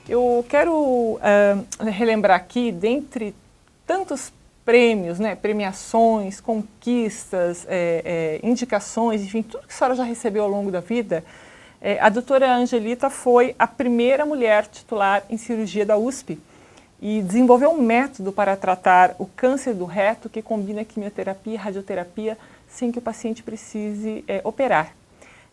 Eu quero relembrar aqui, dentre tantos prêmios, né, premiações, conquistas, indicações, enfim, tudo que a senhora já recebeu ao longo da vida, a doutora Angelita foi a primeira mulher titular em cirurgia da USP e desenvolveu um método para tratar o câncer do reto que combina quimioterapia e radioterapia sem que o paciente precise operar.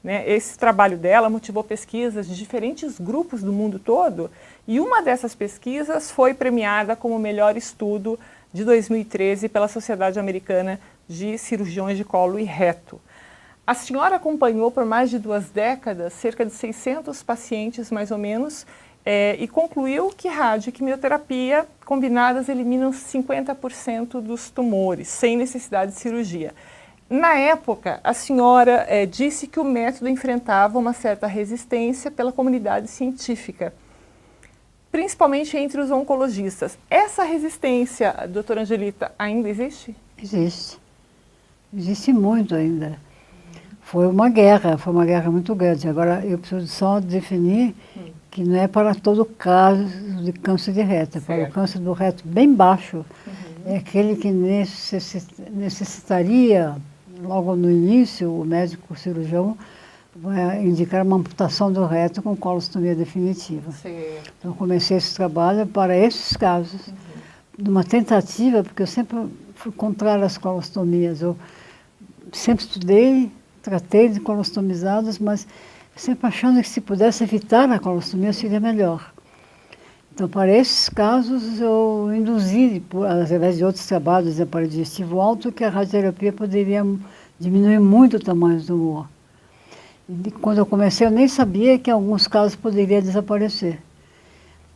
Né? Esse trabalho dela motivou pesquisas de diferentes grupos do mundo todo e uma dessas pesquisas foi premiada como o melhor estudo de 2013 pela Sociedade Americana de Cirurgiões de Colo e Reto. A senhora acompanhou por mais de 2 décadas cerca de 600 pacientes, mais ou menos, e concluiu que rádio e quimioterapia combinadas eliminam 50% dos tumores, sem necessidade de cirurgia. Na época, a senhora disse que o método enfrentava uma certa resistência pela comunidade científica, principalmente entre os oncologistas. Essa resistência, doutora Angelita, ainda existe? Existe. Existe muito ainda. Foi uma guerra muito grande. Agora, eu preciso só definir que não é para todo caso de câncer de reto, é para o câncer do reto bem baixo. É aquele que necessitaria, logo no início, o médico cirurgião vai indicar uma amputação do reto com colostomia definitiva. Então, eu comecei esse trabalho para esses casos, numa tentativa, porque eu sempre fui contrária às colostomias. Eu sempre estudei, tratei de colostomizados, mas sempre achando que se pudesse evitar a colostomia seria melhor. Então, para esses casos, eu induzi, através de outros trabalhos de aparelho digestivo alto, que a radioterapia poderia diminuir muito o tamanho do tumor. E quando eu comecei, eu nem sabia que em alguns casos poderia desaparecer.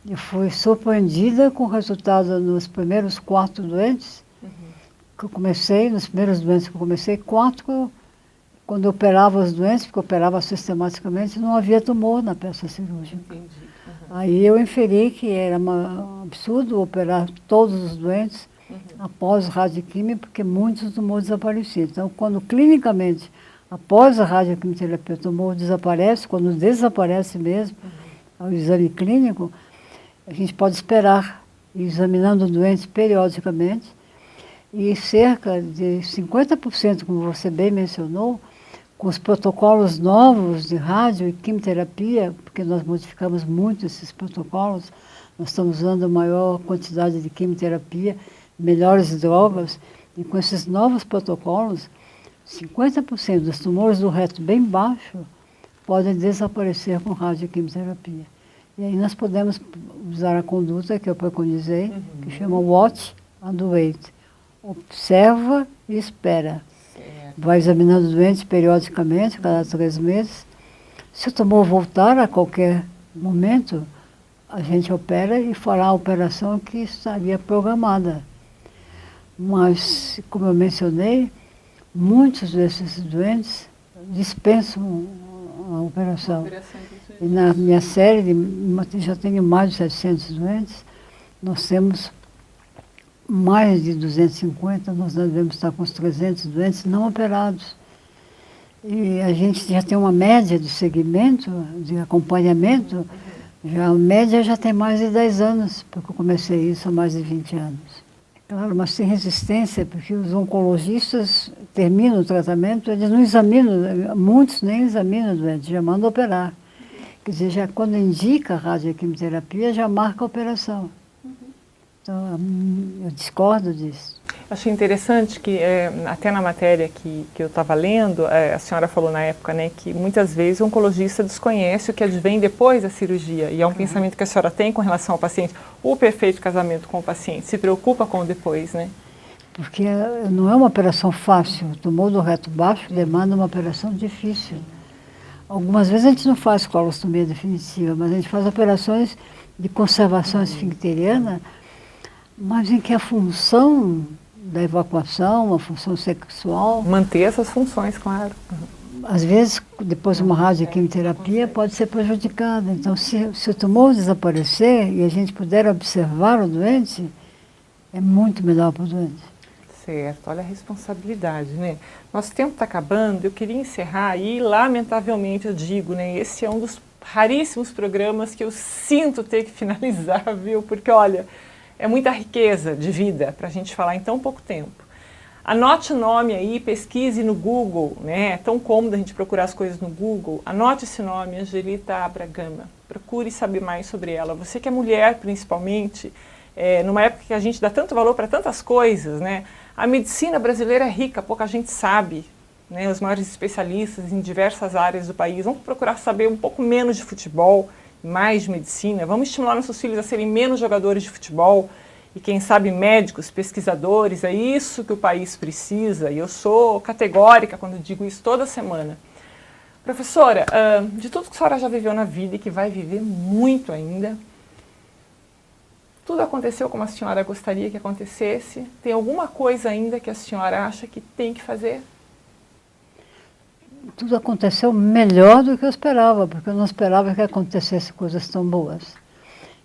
Eu fui surpreendida com o resultado nos primeiros 4 doentes que eu comecei, nos primeiros doentes que eu comecei, 4, quando eu operava os doentes, porque eu operava sistematicamente, não havia tumor na peça cirúrgica. Aí eu inferi que era um absurdo operar todos os doentes após radioquimio, porque muitos tumores desapareciam. Então, quando clinicamente, após a radioquimioterapia, o tumor desaparece, quando desaparece mesmo, ao exame clínico, a gente pode esperar, examinando o doente periodicamente, e cerca de 50%, como você bem mencionou, com os protocolos novos de rádio e quimioterapia, porque nós modificamos muito esses protocolos, nós estamos usando a maior quantidade de quimioterapia, melhores drogas, e com esses novos protocolos, 50% dos tumores do reto bem baixo podem desaparecer com radioquimioterapia. E aí nós podemos usar a conduta que eu preconizei, que chama Watch and Wait. Observa e espera. Vai examinando o doente periodicamente, cada 3 meses. Se o tumor voltar a qualquer momento, a gente opera e fará a operação que estaria programada. Mas, como eu mencionei, muitos desses doentes dispensam a operação. E na minha série, já tenho mais de 700 doentes, nós temos mais de 250, nós devemos estar com os 300 doentes não operados. E a gente já tem uma média de segmento, de acompanhamento, a média já tem mais de 10 anos, porque eu comecei isso há mais de 20 anos. Claro, mas tem resistência, porque os oncologistas terminam o tratamento, eles não examinam, muitos nem examinam o doente, já mandam operar. Quer dizer, já quando indica a radioquimioterapia, já marca a operação. Então, eu discordo disso. Achei interessante que, até na matéria que eu estava lendo, a senhora falou na época, né, que muitas vezes o oncologista desconhece o que advém depois da cirurgia, e é um pensamento que a senhora tem com relação ao paciente, o perfeito casamento com o paciente, se preocupa com o depois, né? Porque não é uma operação fácil, o tumor do reto baixo demanda uma operação difícil. Algumas vezes a gente não faz colostomia definitiva, mas a gente faz operações de conservação esfincteriana, mas em que a função da evacuação, a função sexual... Manter essas funções, claro. Às vezes, depois de uma radioquimioterapia, pode ser prejudicada. Então, se o tumor desaparecer e a gente puder observar o doente, é muito melhor para o doente. Certo, olha a responsabilidade, né? Nosso tempo está acabando, eu queria encerrar e, lamentavelmente, eu digo, né, esse é um dos raríssimos programas que eu sinto ter que finalizar, viu? Porque, olha, é muita riqueza de vida para a gente falar em tão pouco tempo. Anote o nome aí, pesquise no Google, né? É tão cômodo a gente procurar as coisas no Google. Anote esse nome, Angelita Abra Gama. Procure saber mais sobre ela. Você que é mulher, principalmente, numa época que a gente dá tanto valor para tantas coisas, né? A medicina brasileira é rica, pouca gente sabe, né? Os maiores especialistas em diversas áreas do país. Vamos procurar saber um pouco menos de futebol, mais de medicina. Vamos estimular nossos filhos a serem menos jogadores de futebol e, quem sabe, médicos, pesquisadores. É isso que o país precisa, e eu sou categórica quando digo isso toda semana. Professora, de tudo que a senhora já viveu na vida e que vai viver muito ainda, tudo aconteceu como a senhora gostaria que acontecesse? Tem alguma coisa ainda que a senhora acha que tem que fazer? Tudo aconteceu melhor do que eu esperava, porque eu não esperava que acontecesse coisas tão boas.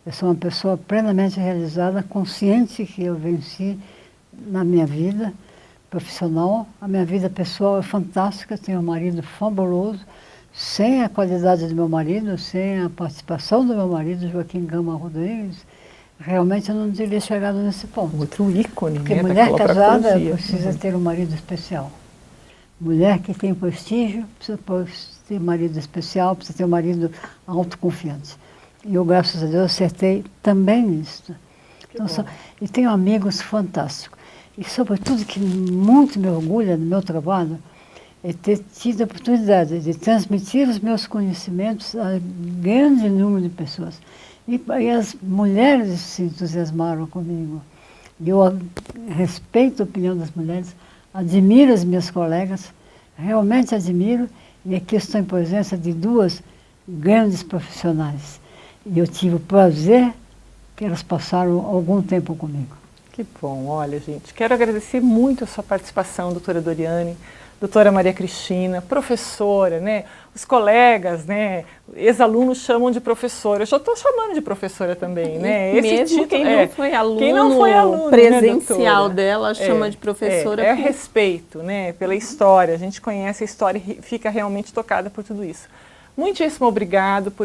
Eu sou uma pessoa plenamente realizada, consciente que eu venci na minha vida profissional. A minha vida pessoal é fantástica, tenho um marido fabuloso. Sem a qualidade do meu marido, sem a participação do meu marido, Joaquim Gama Rodrigues, realmente eu não teria chegado nesse ponto. Outro ícone, porque né, mulher casada da precisa ter um marido especial. Mulher que tem prestígio precisa ter marido especial, precisa ter um marido autoconfiante. E eu, graças a Deus, acertei também nisso. Então, e tenho amigos fantásticos. E, sobretudo, que muito me orgulha no meu trabalho é ter tido a oportunidade de transmitir os meus conhecimentos a grande número de pessoas. E as mulheres se entusiasmaram comigo. Eu respeito a opinião das mulheres, admiro as minhas colegas, realmente admiro, e aqui estou em presença de duas grandes profissionais. E eu tive o prazer que elas passaram algum tempo comigo. Que bom, olha, gente, quero agradecer muito a sua participação, doutora Doriane, doutora Maria Cristina, professora, né? Os colegas, né? Ex-alunos chamam de professora. Eu já estou chamando de professora também, né? Mesmo quem não foi aluno presencial, né, dela chama de professora. É respeito, né? Pela história. A gente conhece a história e fica realmente tocada por tudo isso. Muitíssimo obrigado por